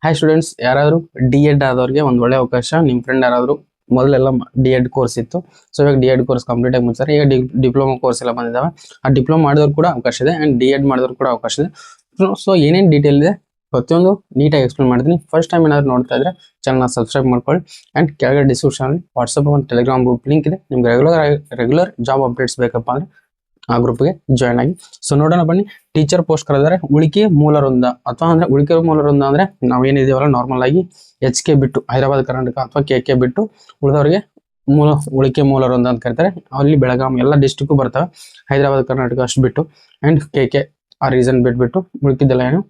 Hi students, ಯಾರಾದರೂ D Ed ಆದವ್ರಿಗೆ ಒಂದು ಒಳ್ಳೆ ಅವಕಾಶ. ನಿಮ್ಮ ಫ್ರೆಂಡ್ ಯಾರಾದರೂ ಮೊದಲೆಲ್ಲ ಡಿ ಎಡ್ ಕೋರ್ಸ್ ಇತ್ತು, ಸೊ ಇವಾಗ ಡಿ ಎಡ್ ಕೋರ್ಸ್ ಕಂಪ್ಲೀಟ್ ಆಗಿ ಮುಗಿಸ್ತಾರೆ. ಈಗ ಡಿಪ್ಲೊಮಾ ಕೋರ್ಸ್ ಎಲ್ಲ ಬಂದಿದ್ದಾವೆ. ಆ ಡಿಪ್ಲೊಮಾ ಮಾಡಿದವ್ರು ಕೂಡ ಅವಕಾಶ ಇದೆ ಆ್ಯಂಡ್ ಡಿ ಎಡ್ ಮಾಡಿದವ್ರು ಕೂಡ ಅವಕಾಶ ಇದೆ. ಸೊ ಏನೇನು ಡೀಟೇಲ್ ಇದೆ ಪ್ರತಿಯೊಂದು ನೀಟಾಗಿ ಎಕ್ಸ್ಪ್ಲೇನ್ ಮಾಡ್ತೀನಿ. ಫಸ್ಟ್ ಟೈಮ್ ಏನಾದ್ರು ನೋಡ್ತಾ ಇದ್ರೆ ಚಾನಲ್ನ ಸಬ್ಸ್ಕ್ರೈಬ್ ಮಾಡ್ಕೊಳ್ಳಿ ಆ್ಯಂಡ್ ಕೆಳಗಡೆ ಡಿಸ್ಕ್ರಿಪ್ಷನಲ್ಲಿ ವಾಟ್ಸಪ್ ಒಂದು ಟೆಲಿಗ್ರಾಮ್ ಗ್ರೂಪ್ ಲಿಂಕ್ ಇದೆ. ನಿಮ್ಗೆ ರೆಗ್ಯುಲರ್ ಜಾಬ್ ಅಪ್ಡೇಟ್ಸ್ ಬೇಕಪ್ಪ ಅಂದರೆ ಆ ಗ್ರೂಪ್ಗೆ ಜಾಯ್ನ್ ಆಗಿ. ಸೊ ನೋಡೋಣ ಬನ್ನಿ. ಟೀಚರ್ ಪೋಸ್ಟ್ ಕರೆದರೆ ಉಳಿಕೆ ಮೂಲ ವೃಂದ ಅಥವಾ ಅಂದ್ರೆ ಉಳಿಕೆ ಮೂಲ ವೃಂದ ಅಂದ್ರೆ ನಾವೇನಿದೆಯಲ್ಲ ನಾರ್ಮಲ್ ಆಗಿ HK ಬಿಟ್ಟು ಹೈದರಾಬಾದ್ ಕರ್ನಾಟಕ ಅಥವಾ KK ಬಿಟ್ಟು ಉಳಿದವರಿಗೆ ಉಳಿಕೆ ಮೂಲ ವೃಂದ ಅಂತ ಕರೀತಾರೆ. ಅಲ್ಲಿ ಬೆಳಗಾವಿ ಎಲ್ಲ ಡಿಸ್ಟಿಕ್ಕು ಬರ್ತವೆ, ಹೈದರಾಬಾದ್ ಕರ್ನಾಟಕ ಅಷ್ಟು ಬಿಟ್ಟು ಆ್ಯಂಡ್ KK ಆ ರೀಸನ್ ಬಿಟ್ಬಿಟ್ಟು ಉಳಿಕಿದ್ದೆಲ್ಲ ಏನು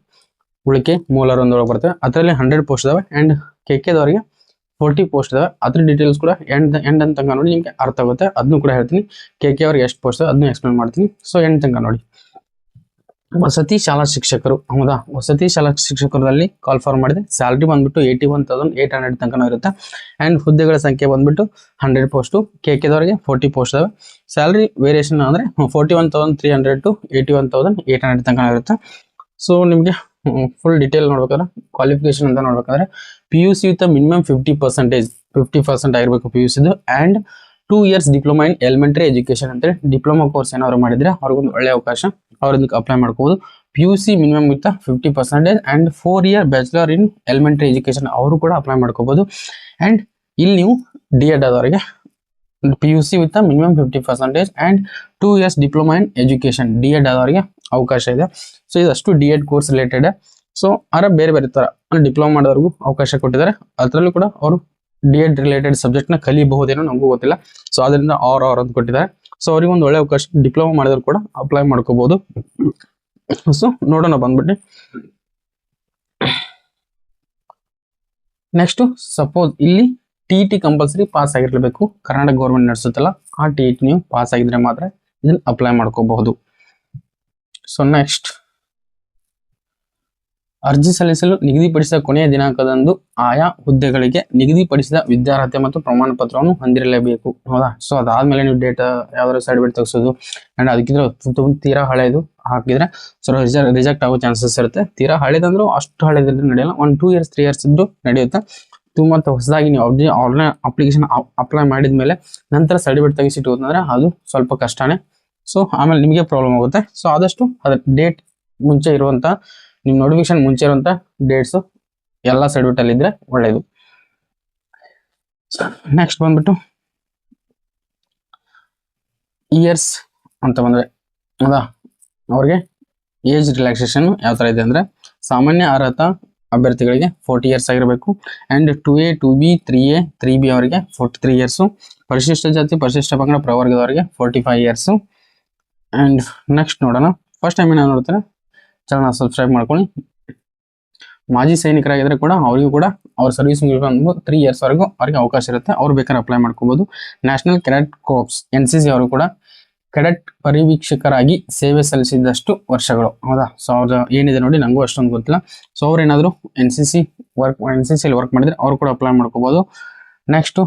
ಉಳಿಕೆ ಮೂಲ ವೃಂದ ಒಳಗೆ ಬರ್ತವೆ. ಅದರಲ್ಲಿ 100 ಪೋಸ್ಟ್ ಇದಾವೆ ಆ್ಯಂಡ್ KKದವರಿಗೆ 40 ಪೋಸ್ಟ್ ಇದಾವೆ. ಅದ್ರ ಡೀಟೇಲ್ಸ್ ಕೂಡ ಎಂಡ್ ಅಂತ ತನಕ ನೋಡಿ ನಿಮ್ಗೆ ಅರ್ಥ ಆಗುತ್ತೆ. ಅದನ್ನು ಕೂಡ ಹೇಳ್ತೀನಿ. KK ಅವ್ರಿಗೆ ಎಷ್ಟು ಪೋಸ್ಟ್ ಇದೆ ಅದನ್ನು ಎಕ್ಸ್ಪ್ಲೇನ್ ಮಾಡ್ತೀನಿ. ಸೊ ಎಂಡ್ ತನಕ ನೋಡಿ. ವಸತಿ ಶಾಲಾ ಶಿಕ್ಷಕರು, ಹೌದಾ, ವಸತಿ ಶಾಲಾ ಶಿಕ್ಷಕರಲ್ಲಿ ಕಾಲ್ ಫಾರ್ ಮಾಡಿದೆ. ಸ್ಯಾಲ್ರಿ ಬಂದ್ಬಿಟ್ಟು 81,800 ತನಕ ಇರುತ್ತೆ ಆ್ಯಂಡ್ ಹುದ್ದೆಗಳ ಸಂಖ್ಯೆ ಬಂದ್ಬಿಟ್ಟು 100 ಪೋಸ್ಟು. KKದವರಿಗೆ 40 ಪೋಸ್ಟ್ ಇದಾವೆ. ಸ್ಯಾಲ್ರಿ ವೇರಿಯೇಷನ್ ಅಂದರೆ 41,300 to 81,800 ತನಕ ಇರುತ್ತೆ. ಸೊ ನಿಮಗೆ ಫುಲ್ ಡೀಟೇಲ್ ನೋಡ್ಬೇಕಾದ್ರೆ ಕ್ವಾಲಿಫಿಕೇಶನ್ ಅಂತ ನೋಡ್ಬೇಕಾದ್ರೆ PUC ವಿತ್ ಮಿನಿಮಮ್ 50% ಆಗಿರಬೇಕು PUC ಇದು and 2 years diploma in elementary education ಅಂತೇಳಿ ಡಿಪ್ಲೊಮಾ ಕೋರ್ಸ್ ಏನಾದ್ರು ಮಾಡಿದ್ರೆ ಅವ್ರಿಗೊಂದು ಒಳ್ಳೆ ಅವಕಾಶ. ಅವ್ರದಕ್ಕೆ ಅಪ್ಲೈ ಮಾಡ್ಕೋಬೋದು. PUC minimum with 50% and 4 year bachelor in elementary education ಅವರು ಕೂಡ ಅಪ್ಲೈ ಮಾಡ್ಕೋಬೋದು. ಆ್ಯಂಡ್ ಇಲ್ಲಿ ನೀವು D.Ed ಆದವರಿಗೆ PUC with minimum 50% and 2 years diploma in education D.Ed ಆದವರಿಗೆ ಅವಕಾಶ ಇದೆ. ಸೊ ಇದಷ್ಟು D.Ed ಕೋರ್ಸ್ ರಿಲೇಟೆಡ್. ಸೊ ಬೇರೆ ಬೇರೆ ಥರ ಡಿಪ್ಲೊಮಾ ಮಾಡೋರ್ಗೂ ಅವಕಾಶ ಕೊಟ್ಟಿದ್ದಾರೆ. ಅದರಲ್ಲೂ ಕೂಡ ಅವರು D.Ed ರಿಲೇಟೆಡ್ ಸಬ್ಜೆಕ್ಟ್ನ ಕಲಿಬಹುದೇನೋ ನಮಗೂ ಗೊತ್ತಿಲ್ಲ. ಸೊ ಅದರಿಂದ ಅವ್ರು ಅಂತ ಕೊಟ್ಟಿದ್ದಾರೆ. ಸೊ ಅವ್ರಿಗೆ ಒಂದು ಒಳ್ಳೆ ಅವಕಾಶ. ಡಿಪ್ಲೊಮಾ ಮಾಡಿದ್ರು ಕೂಡ ಅಪ್ಲೈ ಮಾಡ್ಕೋಬಹುದು. ಸೊ ನೋಡೋಣ ಬಂದ್ಬಿಟ್ಟು ನೆಕ್ಸ್ಟ್. ಸಪೋಸ್ ಇಲ್ಲಿ TET ಕಂಪಲ್ಸರಿ ಪಾಸ್ ಆಗಿರ್ಲೇಬೇಕು. ಕರ್ನಾಟಕ ಗೌರ್ಮೆಂಟ್ ನಡೆಸುತ್ತಲ್ಲ ಆ TET ನೀವು ಪಾಸ್ ಆಗಿದ್ರೆ ಮಾತ್ರ ಇದನ್ನ ಅಪ್ಲೈ ಮಾಡ್ಕೋಬಹುದು. ಸೊ ನೆಕ್ಸ್ಟ್, ಅರ್ಜಿ ಸಲ್ಲಿಸಲು ನಿಗದಿಪಡಿಸಿದ ಕೊನೆಯ ದಿನಾಂಕದಂದು ಆಯಾ ಹುದ್ದೆಗಳಿಗೆ ನಿಗದಿಪಡಿಸಿದ ವಿದ್ಯಾರ್ಹತೆ ಮತ್ತು ಪ್ರಮಾಣ ಪತ್ರವನ್ನು ಹೊಂದಿರಲೇಬೇಕು, ಹೌದಾ. ಸೊ ಅದಾದ್ಮೇಲೆ ನೀವು ಡೇಟಾ ಯಾವ್ದಾದ್ರು ಸರ್ಟಿಫಿಕೇಟ್ ತೆಗೆಸೋದು ಅಂಡ್ ಅದಕ್ಕಿಂತ ತೀರಾ ಹಳೆಯದು ಹಾಕಿದ್ರೆ ಸೊ ರಿಜೆಕ್ಟ್ ಆಗೋ ಚಾನ್ಸಸ್ ಇರುತ್ತೆ. ತೀರಾ ಹಳೇದಂದ್ರೂ ಅಷ್ಟು ಹಳೇದಿದ್ರೆ ನಡೆಯಲ್ಲ. 1-2 years 3 years ಇದ್ದು ನಡೆಯುತ್ತೆ. ಮತ್ತು ಹೊಸದಾಗಿ ನೀವು ಆನ್ಲೈನ್ ಅಪ್ಲಿಕೇಶನ್ ಅಪ್ಲೈ ಮಾಡಿದ್ಮೇಲೆ ನಂತರ ಸರ್ಟಿಫಿಕೇಟ್ ತೆಗಿಸಿಟ್ಟು ಹೋದ್ರೆ ಅದು ಸ್ವಲ್ಪ ಕಷ್ಟನೇ. ಸೊ ಆಮೇಲೆ ನಿಮಗೆ ಪ್ರಾಬ್ಲಮ್ ಆಗುತ್ತೆ. ಸೊ ಆದಷ್ಟು ಅದ್ರ ಡೇಟ್ ಮುಂಚೆ ಇರುವಂತ ನಿಮ್ಮ ನೋಟಿಫಿಕೇಶನ್ ಮುಂಚೆ ಇರುವಂತ ಡೇಟ್ಸು ಎಲ್ಲ ಸರ್ಟಿಫಿಕೇಟ್ ಅಲ್ಲಿ ಇದ್ರೆ ಒಳ್ಳೇದು. ನೆಕ್ಸ್ಟ್ ಬಂದ್ಬಿಟ್ಟು ಇಯರ್ಸ್ ಅಂತ ಬಂದ್ರೆ ಹೌದಾ, ಅವ್ರಿಗೆ ಏಜ್ ರಿಲ್ಯಾಕ್ಸೇಷನ್ ಯಾವ ತರ ಇದೆ ಅಂದ್ರೆ ಸಾಮಾನ್ಯ ಅರ್ಹತಾ ಅಭ್ಯರ್ಥಿಗಳಿಗೆ 40 years ಆಗಿರಬೇಕು and 2A 2B 3A 3B ಅವರಿಗೆ 43 years. ಪರಿಶಿಷ್ಟ ಜಾತಿ ಪರಿಶಿಷ್ಟ ಪಂಗಡ ಪ್ರವರ್ಗದವರಿಗೆ 45 years. ಆ್ಯಂಡ್ ನೆಕ್ಸ್ಟ್ ನೋಡೋಣ. ಫಸ್ಟ್ ಟೈಮ್ ಏನಾದ್ರು ನೋಡ್ತಾರೆ ಚಾನಲ್ ಸಬ್ಸ್ಕ್ರೈಬ್ ಮಾಡ್ಕೊಳ್ಳಿ. ಮಾಜಿ ಸೈನಿಕರಾಗಿದ್ರೆ ಕೂಡ ಅವರಿಗೂ ಕೂಡ ಅವ್ರ ಸರ್ವಿಸ್ ಮುಗಿಸ್ಕೊಂಡು 3 years ವರೆಗೂ ಅವ್ರಿಗೆ ಅವಕಾಶ ಇರುತ್ತೆ. ಅವ್ರು ಬೇಕಾದ್ರೆ ಅಪ್ಲೈ ಮಾಡ್ಕೋಬಹುದು. ನ್ಯಾಷನಲ್ ಕೆಡೆಟ್ ಕಾರ್ಪ್ಸ್ NCC ಅವರು ಕೂಡ ಕೆಡೆಟ್ ಪರಿವೀಕ್ಷಕರಾಗಿ ಸೇವೆ ಸಲ್ಲಿಸಿದಷ್ಟು ವರ್ಷಗಳು, ಹೌದಾ. ಸೊ ಅವ್ರ ಏನಿದೆ ನೋಡಿ ನಂಗೂ ಅಷ್ಟೊಂದು ಗೊತ್ತಿಲ್ಲ. ಸೊ ಅವ್ರು ಏನಾದ್ರು NCC ವರ್ಕ್ ಮಾಡಿದ್ರೆ ಅವ್ರು ಕೂಡ ಅಪ್ಲೈ ಮಾಡ್ಕೋಬಹುದು. ನೆಕ್ಸ್ಟ್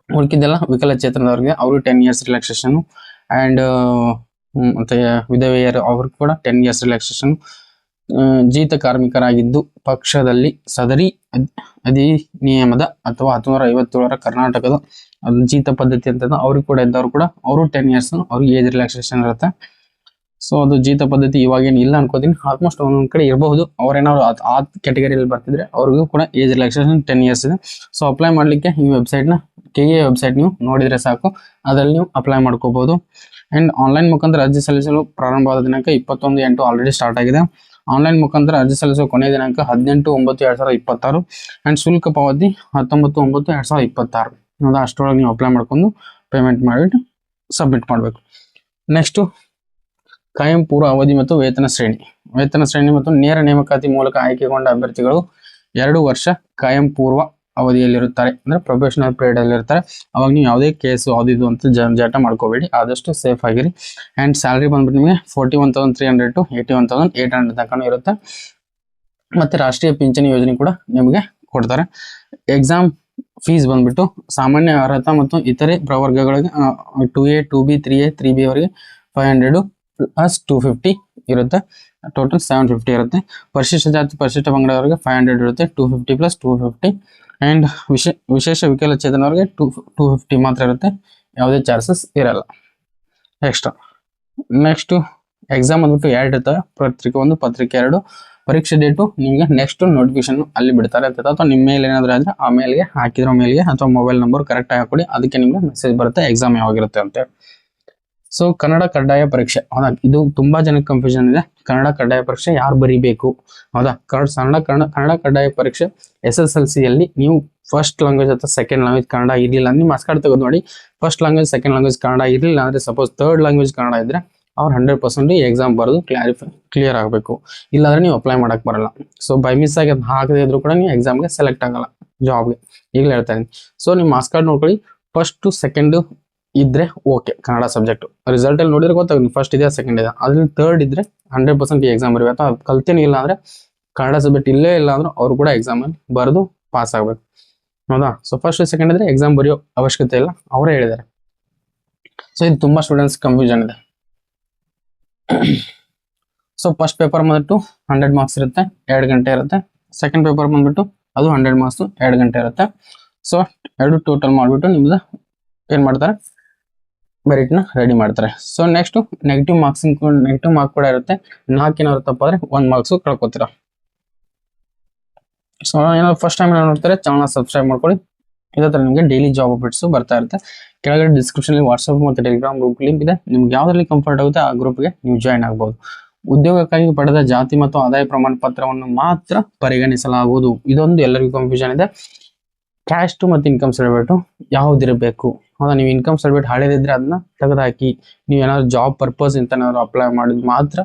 ಉಳ್ಕಿದ್ದೆಲ್ಲ ವಿಕಲಚೇತನದವ್ರಿಗೆ ಅವರು 10 years ರಿಲ್ಯಾಕ್ಸೇಷನ್ ಆ್ಯಂಡ್ ಮತ್ತೆ ವಿಧವೆಯರು ಅವ್ರಿಗೆ ಕೂಡ 10 years ರಿಲ್ಯಾಕ್ಸೇಷನ್. ಜೀತ ಕಾರ್ಮಿಕರಾಗಿದ್ದು ಪಕ್ಷದಲ್ಲಿ ಸದರಿ ಅಧಿನಿಯಮದ ಅಥವಾ 1957 ಕರ್ನಾಟಕದ ಜೀತ ಪದ್ಧತಿ ಅಂತ ಅವ್ರಿಗೆ ಕೂಡ ಇದ್ದವ್ರು ಕೂಡ ಅವರು 10 years ಅವ್ರಿಗೆ ಏಜ್ ರಿಲ್ಯಾಕ್ಸೇಷನ್ ಇರುತ್ತೆ. ಸೊ ಅದು ಜೀತ ಪದ್ಧತಿ ಇವಾಗೇನು ಇಲ್ಲ ಅನ್ಕೋತೀನಿ, ಆಲ್ಮೋಸ್ಟ್ ಒಂದೊಂದು ಕಡೆ ಇರಬಹುದು. ಅವ್ರೇನಾದ್ರು ಆ ಕ್ಯಾಟಗರಿಯಲ್ಲಿ ಬರ್ತಿದ್ರೆ ಅವ್ರಿಗೂ ಕೂಡ ಏಜ್ ರಿಲ್ಯಾಕ್ಸೇಷನ್ 10 years ಇದೆ. ಸೊ ಅಪ್ಲೈ ಮಾಡಲಿಕ್ಕೆ ಈ ವೆಬ್ಸೈಟ್ನ KA ವೆಬ್ಸೈಟ್ ನೀವು ನೋಡಿದ್ರೆ ಸಾಕು, ಅದರಲ್ಲಿ ನೀವು ಅಪ್ಲೈ ಮಾಡ್ಕೋಬಹುದು. ಆ್ಯಂಡ್ ಆನ್ಲೈನ್ ಮುಖಾಂತರ ಅರ್ಜಿ ಸಲ್ಲಿಸಲು ಪ್ರಾರಂಭವಾದ ದಿನಾಂಕ 21/8 ಆಲ್ರೆಡಿ ಸ್ಟಾರ್ಟ್ ಆಗಿದೆ. ಆನ್ಲೈನ್ ಮುಖಾಂತರ ಅರ್ಜಿ ಸಲ್ಲಿಸುವ ಕೊನೆಯ ದಿನಾಂಕ 18/9/2026 ಆ್ಯಂಡ್ ಶುಲ್ಕ ಪಾವತಿ 19/9/2026. ಹೌದಾ, ಅಷ್ಟರೊಳಗೆ ನೀವು ಅಪ್ಲೈ ಮಾಡ್ಕೊಂಡು ಪೇಮೆಂಟ್ ಮಾಡಿಬಿಟ್ಟು ಸಬ್ಮಿಟ್ ಮಾಡಬೇಕು. ನೆಕ್ಸ್ಟು ಕಾಯಂ ಪೂರ್ವ ಅವಧಿ ಮತ್ತು ವೇತನ ಶ್ರೇಣಿ ಮತ್ತು ನೇರ ನೇಮಕಾತಿ ಮೂಲಕ ಆಯ್ಕೆಗೊಂಡ ಅಭ್ಯರ್ಥಿಗಳು 2 ವರ್ಷ ಕಾಯಂ ಪೂರ್ವ ಅವಧಿಯಲ್ಲಿರುತ್ತಾರೆ, ಅಂದ್ರೆ ಪ್ರೊಫೆಷನಲ್ ಪೀರಿಯಡ್ ಅಲ್ಲಿ ಇರ್ತಾರೆ. ಅವಾಗ ನೀವು ಯಾವುದೇ ಕೇಸು ಯಾವುದಿದು ಅಂತ ಜಂಜಾಟ ಮಾಡ್ಕೋಬೇಡಿ, ಆದಷ್ಟು ಸೇಫ್ ಆಗಿರಿ. ಆ್ಯಂಡ್ ಸ್ಯಾಲ್ರಿ ಬಂದ್ಬಿಟ್ಟು ನಿಮಗೆ 41,300 to 81,800 ತನಕ ಇರುತ್ತೆ. ಮತ್ತೆ ರಾಷ್ಟ್ರೀಯ ಪಿಂಚಣಿ ಯೋಜನೆ ಕೂಡ ನಿಮಗೆ ಕೊಡ್ತಾರೆ. ಎಕ್ಸಾಮ್ ಫೀಸ್ ಬಂದ್ಬಿಟ್ಟು ಸಾಮಾನ್ಯ ಅರ್ಹತಾ ಮತ್ತು ಇತರೆ ಪ್ರವರ್ಗಗಳಿಗೆ 2A 2B 3A 3B ಅವರಿಗೆ 500 + 250 ಇರುತ್ತೆ. ಟೋಟಲ್ 750 ಇರುತ್ತೆ. ಪರಿಶಿಷ್ಟ ಜಾತಿ ಪರಿಶಿಷ್ಟ ಪಂಗಡದವರಿಗೆ 500 ಇರುತ್ತೆ. 250 ಪ್ಲಸ್ 250 ಆ್ಯಂಡ್ ವಿಶೇಷ ವಿಕಲಚೇತನವರಿಗೆ 250 ಮಾತ್ರ ಇರುತ್ತೆ. ಯಾವುದೇ ಚಾರ್ಜಸ್ ಇರಲ್ಲ ಎಕ್ಸ್ಟ್ರಾ. ನೆಕ್ಸ್ಟು ಎಕ್ಸಾಮ್ ಅಂದ್ಬಿಟ್ಟು 2 ಇರ್ತವೆ. ಪತ್ರಿಕೆ 1 ಪತ್ರಿಕೆ 2. ಪರೀಕ್ಷೆ ಡೇಟು ನಿಮಗೆ ನೆಕ್ಸ್ಟ್ ನೋಟಿಫಿಕೇಶನ್ ಅಲ್ಲಿ ಬಿಡ್ತಾರೆ ಅಂತ, ಅಥವಾ ನಿಮ್ಮ ಮೇಲ್ ಏನಾದರೂ ಆದರೆ ಆ ಮೇಲ್ಗೆ ಹಾಕಿರೋ ಮೇಲ್ಗೆ ಅಥವಾ ಮೊಬೈಲ್ ನಂಬರ್ ಕರೆಕ್ಟಾಗಿ ಹಾಕೊಡಿ, ಅದಕ್ಕೆ ನಿಮಗೆ ಮೆಸೇಜ್ ಬರುತ್ತೆ ಎಕ್ಸಾಮ್ ಯಾವಾಗಿರುತ್ತೆ ಅಂತೇಳಿ. ಸೊ ಕನ್ನಡ ಕಡ್ಡಾಯ ಪರೀಕ್ಷೆ, ಹೌದಾ, ಇದು ತುಂಬಾ ಜನಕ್ಕೆ ಕನ್ಫ್ಯೂಷನ್ ಇದೆ. ಕನ್ನಡ ಕಡ್ಡಾಯ ಪರೀಕ್ಷೆ ಯಾರು ಬರೀಬೇಕು, ಹೌದಾ. ಕನ್ನಡ ಕಡ್ಡಾಯ ಪರೀಕ್ಷೆ SSLC ಯಲ್ಲಿ ನೀವು ಫಸ್ಟ್ ಲ್ಯಾಂಗ್ವೇಜ್ ಅಥವಾ ಸೆಕೆಂಡ್ ಲ್ಯಾಂಗ್ವೇಜ್ ಕನ್ನಡ ಇರಲಿಲ್ಲ, ನೀವು ಮಾರ್ಕ್ಸ್ ಕಾರ್ಡ್ ತೆಗೆದು ನೋಡಿ. First language second language Kannada ಇರಲಿಲ್ಲ ಅಂದರೆ, ಸಪೋಸ್ ಥರ್ಡ್ ಲ್ಯಾಂಗ್ವೇಜ್ ಕನ್ನಡ ಇದ್ರೆ ಅವ್ರು 100% ಈ ಎಕ್ಸಾಮ್ ಬರೆದು ಕ್ಲಿಯರ್ ಆಗಬೇಕು. ಇಲ್ಲಾಂದ್ರೆ ನೀವು ಅಪ್ಲೈ ಮಾಡಕ್ ಬರಲ್ಲ. ಸೊ ಬೈ ಮಿಸ್ ಆಗಿ ಹಾಕದೇ ಇದ್ರು ಕೂಡ ನೀವು ಎಕ್ಸಾಮ್ಗೆ ಸೆಲೆಕ್ಟ್ ಆಗಲ್ಲ, ಜಾಬ್ಗೆ. ಈಗಲೇ ಹೇಳ್ತಾ ಇದ್ದೀನಿ. ಸೊ ನೀವು ಮಾರ್ಕ್ಸ್ ಕಾರ್ಡ್ ನೋಡ್ಕೊಳ್ಳಿ, ಫಸ್ಟ್ ಸೆಕೆಂಡ್ ಇದ್ರೆ ಓಕೆ ಕನ್ನಡ ಸಬ್ಜೆಕ್ಟ್. ರಿಸಲ್ಟ್ ಅಲ್ಲಿ ನೋಡಿದ್ರೆ ಗೊತ್ತಾಗುತ್ತೆ ಫಸ್ಟ್ ಇದೆ ಸೆಕೆಂಡ್ ಇದೆ. ಅದ್ರಲ್ಲಿ ಥರ್ಡ್ ಇದ್ರೆ 100% ಈ ಎಕ್ಸಾಮ್ ಬರಬೇಕು. ಅಥವಾ ಕಲ್ತೇನೆ ಇಲ್ಲ ಅಂದ್ರೆ ಕನ್ನಡ ಸಬ್ಜೆಕ್ಟ್ ಇಲ್ಲೇ ಇಲ್ಲ ಅಂದ್ರೆ ಅವರು ಕೂಡ ಎಕ್ಸಾಮ್ ಅಲ್ಲಿ ಬರೆದು ಪಾಸ್ ಆಗಬೇಕು, ಹೌದಾ. ಸೊ ಫಸ್ಟ್ ಸೆಕೆಂಡ್ ಇದ್ರೆ ಎಕ್ಸಾಮ್ ಬರೆಯೋ ಅವಶ್ಯಕತೆ ಇಲ್ಲ, ಅವರೇ ಹೇಳಿದ್ದಾರೆ. ಸೊ ಇದು ತುಂಬಾ ಸ್ಟೂಡೆಂಟ್ಸ್ ಕನ್ಫ್ಯೂಷನ್ ಇದೆ. ಸೊ ಫಸ್ಟ್ ಪೇಪರ್ ಬಂದ್ಬಿಟ್ಟು 100 ಮಾರ್ಕ್ಸ್ ಇರುತ್ತೆ, 2 ಗಂಟೆ ಇರುತ್ತೆ. ಸೆಕೆಂಡ್ ಪೇಪರ್ ಬಂದ್ಬಿಟ್ಟು ಅದು 100 ಮಾರ್ಕ್ಸ್ 2 ಗಂಟೆ ಇರುತ್ತೆ. ಸೊ 2 ಟೋಟಲ್ ಮಾಡಿಬಿಟ್ಟು ನಿಮ್ದು ಏನ್ ಮಾಡ್ತಾರೆ, ಮೆರಿಟ್ನ ರೆಡಿ ಮಾಡ್ತಾರೆ. ಸೊ ನೆಕ್ಸ್ಟ್ ನೆಗೆಟಿವ್ ಮಾರ್ಕ್ ಕೂಡ ಇರುತ್ತೆ. 4 ಏನಾದ್ರು ತಪ್ಪಾದ್ರೆ 1 ಮಾರ್ಕ್ಸ್ ಕಳ್ಕೊತೀರಾ. ಸೊ ಏನಾದ್ರು ಫಸ್ಟ್ ಟೈಮ್ ನೋಡ್ತಾರೆ, ಚಾನಲ್ ಸಬ್ಸ್ಕ್ರೈಬ್ ಮಾಡ್ಕೊಳ್ಳಿ. ಇದೇ ಥರ ನಿಮಗೆ ಡೈಲಿ ಜಾಬ್ ಅಪ್ಡೇಟ್ಸ್ ಬರ್ತಾ ಇರುತ್ತೆ. ಕೆಳಗಡೆ ಡಿಸ್ಕ್ರಿಪ್ಷನ್ ವಾಟ್ಸ್ಆಪ್ ಮತ್ತು ಟೆಲಿಗ್ರಾಮ್ ಗ್ರೂಪ್ ಲಿಂಕ್ ಇದೆ. ನಿಮ್ಗೆ ಯಾವ್ದ್ರಲ್ಲಿ ಕಂಫರ್ಟ್ ಆಗುತ್ತೆ ಆ ಗ್ರೂಪ್ಗೆ ನೀವು ಜಾಯ್ನ್ ಆಗ್ಬೋದು. ಉದ್ಯೋಗಕ್ಕಾಗಿ ಪಡೆದ ಜಾತಿ ಮತ್ತು ಆದಾಯ ಪ್ರಮಾಣ ಪತ್ರವನ್ನು ಮಾತ್ರ ಪರಿಗಣಿಸಲಾಗುವುದು. ಇದೊಂದು ಎಲ್ಲರಿಗೂ ಕನ್ಫ್ಯೂಷನ್ ಇದೆ. ಕ್ಯಾಸ್ಟ್ ಮತ್ತು ಇನ್ಕಮ್ ಸರ್ಟಿಫಿಕೇಟ್ ಯಾವ್ದಿರಬೇಕು, ಹೌದಾ. ನೀವು ಇನ್ಕಮ್ ಸರ್ಟಿಫಿಕೇಟ್ ಹಳೇದಿದ್ರೆ ಅದನ್ನ ತೆಗೆದುಹಾಕಿ. ನೀವು ಏನಾದ್ರು ಜಾಬ್ ಪರ್ಪಸ್ ಅಂತ ಏನಾದ್ರು ಅಪ್ಲೈ ಮಾಡಿದ್ ಮಾತ್ರ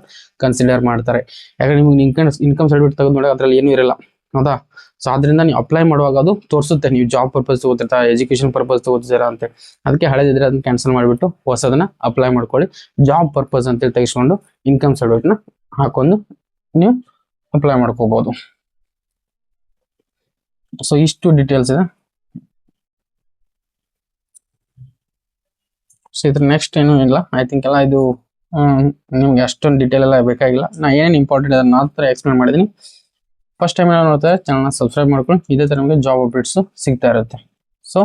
ಕನ್ಸಿಡರ್ ಮಾಡ್ತಾರೆ. ಯಾಕಂದ್ರೆ ನಿಮ್ಗೆ ಇನ್ಕಮ್ ಸರ್ಟಿಫಿಕೇಟ್ ತೆಗೆದು ನೋಡಿ ಅದ್ರಲ್ಲಿ ಏನೂ ಇರಲ್ಲ, ಹೌದಾ. ಸೊ ಅದರಿಂದ ನೀವು ಅಪ್ಲೈ ಮಾಡುವಾಗ ಅದು ತೋರಿಸುತ್ತೆ ನೀವು ಜಾಬ್ ಪರ್ಪಸ್ ತಗೋತಿರ್ತಾ, ಎಜುಕೇಶನ್ ಪರ್ಪಸ್ ತಗೋತಿದ್ದೀರಾ ಅಂತ. ಅದಕ್ಕೆ ಹಳೇದಿದ್ರೆ ಅದನ್ನ ಕ್ಯಾನ್ಸಲ್ ಮಾಡಿಬಿಟ್ಟು ಹೊಸದನ್ನ ಅಪ್ಲೈ ಮಾಡ್ಕೊಳ್ಳಿ. ಜಾಬ್ ಪರ್ಪಸ್ ಅಂತೇಳಿ ತೆಗೆಸ್ಕೊಂಡು ಇನ್ಕಮ್ ಸರ್ಟಿಫಿಕೇಟ್ನ ಹಾಕೊಂಡು ನೀವು ಅಪ್ಲೈ ಮಾಡ್ಕೋಬಹುದು. ಸೊ ಇಷ್ಟು ಡೀಟೇಲ್ಸ್ ಇದೆ. ಸೊ ಇದ್ರ ನೆಕ್ಸ್ಟ್ ಏನೂ ಇಲ್ಲ, ಐ ಥಿಂಕ್ ಎಲ್ಲ ಇದು ನಿಮ್ಗೆ ಅಷ್ಟೊಂದು ಡೀಟೇಲ್ ಎಲ್ಲ ಬೇಕಾಗಿಲ್ಲ. ನಾ ಏನೇನು ಇಂಪಾರ್ಟೆಂಟ್ ಅದನ್ನ ಮಾತ್ರ ಎಕ್ಸ್ಪ್ಲೇನ್ ಮಾಡಿದ್ದೀನಿ. ಫಸ್ಟ್ ಟೈಮ್ ಎಲ್ಲ ನೋಡ್ತಾರೆ ಚಾನಲ್ನ ಸಬ್ಸ್ಕ್ರೈಬ್ ಮಾಡ್ಕೊಂಡು, ಇದೇ ಥರ ನಮಗೆ ಜಾಬ್ ಅಪ್ಡೇಟ್ಸ್ ಸಿಗ್ತಾ ಇರುತ್ತೆ. ಸೊ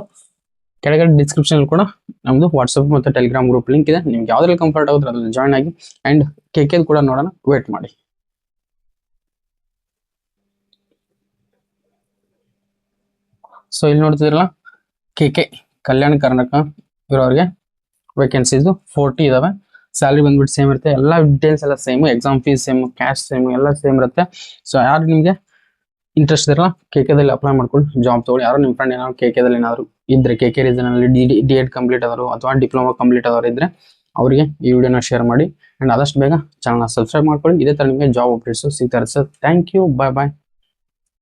ಕೆಳಗಡೆ ಡಿಸ್ಕ್ರಿಪ್ಷನ್ ಕೂಡ ನಮ್ದು ವಾಟ್ಸಪ್ ಮತ್ತು ಟೆಲಿಗ್ರಾಮ್ ಗ್ರೂಪ್ ಲಿಂಕ್ ಇದೆ. ನಿಮ್ಗೆ ಯಾವ್ದ್ರಲ್ಲಿ ಕಂಫರ್ಟ್ ಆಗುತ್ತೆ ಅದ್ರಲ್ಲಿ ಜಾಯ್ನ್ ಆಗಿ. ಆ್ಯಂಡ್ KK ಕೂಡ ನೋಡೋಣ, ವೇಟ್ ಮಾಡಿ. ಸೊ ಇಲ್ಲಿ ನೋಡ್ತಿದ್ರಲ್ಲ, KK ಕಲ್ಯಾಣ ಕರ್ನಾಟಕ ಇರೋರಿಗೆ ವೇಕೆನ್ಸೀಸು 40 ಇದಾವೆ. ಸ್ಯಾಲ್ರಿ ಬಂದ್ಬಿಟ್ಟು ಸೇಮ್ ಇರುತ್ತೆ. ಎಲ್ಲ ಡೀಟೇಲ್ಸ್ ಎಲ್ಲ same, exam fees same, cash same, ಎಲ್ಲ ಸೇಮ್ ಇರುತ್ತೆ. ಸೊ ಯಾರು ನಿಮಗೆ ಇಂಟ್ರೆಸ್ಟ್ ಇರಲ್ಲ KKದಲ್ಲಿ ಅಪ್ಲೈ ಮಾಡ್ಕೊಂಡು ಜಾಬ್ ತಗೊಳ್ಳಿ. ಯಾರು ನಿಮ್ಮ ಫ್ರೆಂಡ್ ಏನಾದ್ರು KKದಲ್ಲಿ ಏನಾದ್ರು ಇದ್ರೆ, KK ರೀಸನಲ್ಲಿ D.Ed ಕಂಪ್ಲೀಟ್ ಆದವರು ಅಥವಾ ಡಿಪ್ಲೊಮಾ ಕಂಪ್ಲೀಟ್ ಆದವರು ಇದ್ರೆ ಅವರಿಗೆ ಈ ವಿಡಿಯೋನ ಶೇರ್ ಮಾಡಿ. ಆ್ಯಂಡ್ ಆದಷ್ಟು ಬೇಗ ಚಾನಲ್ನ ಸಬ್ಸ್ಕ್ರೈಬ್ ಮಾಡ್ಕೊಳ್ಳಿ. ಇದೇ ಥರ ನಿಮಗೆ ಜಾಬ್ ಅಪ್ಡೇಟ್ಸು ಸಿಗ್ತಾ ಇರುತ್ತೆ. Sir thank you, bye bye.